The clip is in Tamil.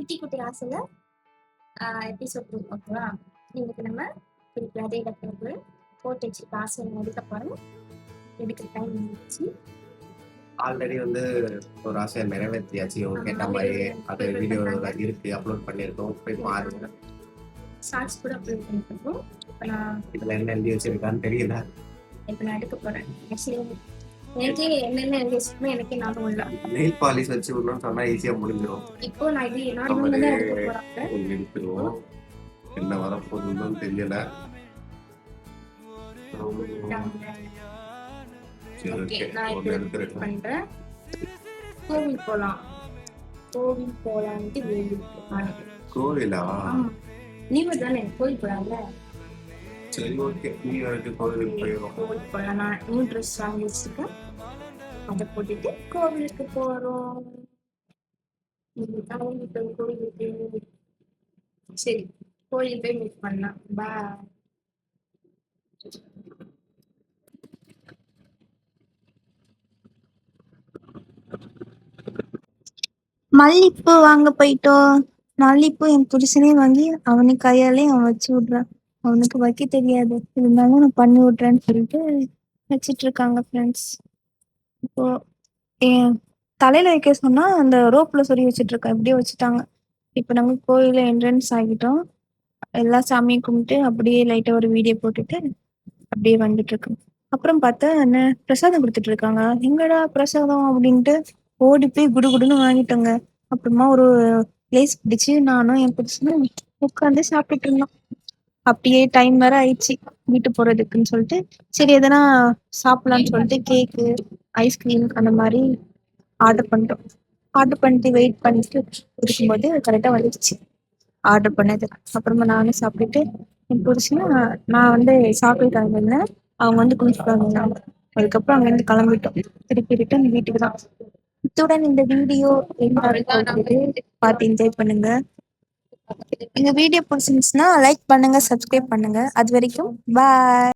குட்டி குட்டி ஆசைல எபிசோட் ஓகேவா. இன்னைக்கு நம்ம திருப்பி அதே இடத்துல போட்டு வச்சு ஆசை அதுக்கப்புறம் எடுக்கிற டைம் இருந்துச்சு. ஆல்ரெடி ஒரு ஆசையை நிறைவேற்றியாச்சு. இவங்க கேட்ட மாதிரி அது வீடியோ இருக்கு, அப்லோட் பண்ணியிருக்கோம், போய் பாருங்க. ஷார்ட்ஸ் கூட அப்லோட் பண்ணிருக்கோம். இப்போ நான் இதில் என்ன எழுதி வச்சிருக்கான்னு தெரியல. இப்போ நான் எடுக்க போறேன். எனக்கே என்னென்ன எழுதி வச்சுக்கணும் எனக்கே ஞாபகம் இல்லை. நெயில் பாலிஷ் வச்சு விடணும்னு சொன்னா ஈஸியா முடிஞ்சிடும். இப்போ நான் இது என்னோட தான் எடுக்க போறேன். எடுத்துருவோம். என்ன வரப்போகுதுன்னு தெரியல. பண்றேன். கோவில் போலாம். கோவில் போலான்ட்டு கோவிலா? நீங்க தானே கோவில் போலாம்ல. சரி ஓகே, நீ வந்து கோவிலுக்கு போயிடும். கோவில் போலாம். நான் நியூ ட்ரெஸ் வாங்கி வச்சிருக்கேன், அதை போட்டுட்டு கோவிலுக்கு போறோம். கோவிலுக்கு சரி, கோயில் போய் மீட் பண்ணலாம். பாய். மல்லிப்பூ வாங்க போயிட்டோம். மல்லிப்பூ என் புருஷனே வாங்கி அவனுக்கு கையாலே அவன் வச்சு விடுறான். அவனுக்கு வைக்க தெரியாது, இருந்தாலும் நான் பண்ணி விட்றேன்னு சொல்லிட்டு வச்சிட்டு இருக்காங்க ஃப்ரெண்ட்ஸ். இப்போ என் தலையில வைக்க சொன்னா அந்த ரோப்ல சொல்லி வச்சுட்டு இருக்கேன், எப்படியோ வச்சுட்டாங்க. இப்போ நம்ம கோயில என்ட்ரன்ஸ் ஆகிட்டோம். எல்லா சாமியும் கும்பிட்டு அப்படியே லைட்டா ஒரு வீடியோ போட்டுட்டு அப்படியே வந்துட்டு இருக்கோம். அப்புறம் பார்த்தா என்ன பிரசாதம் கொடுத்துட்டு இருக்காங்க. எங்கடா பிரசாதம் அப்படின்ட்டு ஓடி போய் குடுகுடுன்னு வாங்கிட்டோங்க. அப்புறமா ஒரு பிளேஸ் பிடிச்சு நானும் என் புருஷனும் உட்காந்து சாப்பிட்டுட்டு இருந்தோம். அப்படியே டைம் வேற ஆயிடுச்சு வீட்டு போறதுக்குன்னு சொல்லிட்டு, சரி எதனா சாப்பிடலான்னு சொல்லிட்டு கேக்கு, ஐஸ்கிரீம் அந்த மாதிரி ஆர்டர் பண்ணிட்டோம். ஆர்டர் பண்ணிட்டு வெயிட் பண்ணிட்டு இருக்கும்போது கரெக்டா வந்துடுச்சு ஆர்டர் பண்ணது. அப்புறமா நானும் சாப்பிட்டுட்டு என் புருஷனா நான் சாப்பிட்டு இருந்தேன். அவங்க குளிச்சுட்டு வந்தாங்க. அதுக்கப்புறம் அங்கிருந்து கிளம்பிட்டோம். திருப்பி ரிட்டன் வீட்டுக்கு தான். இத்துடன் இந்த வீடியோ பார்த்து என்ஜாய் பண்ணுங்க. எங்க வீடியோ பிடிச்சிருந்துச்சுன்னா லைக் பண்ணுங்க, சப்ஸ்கிரைப் பண்ணுங்க. அது வரைக்கும் பாய்.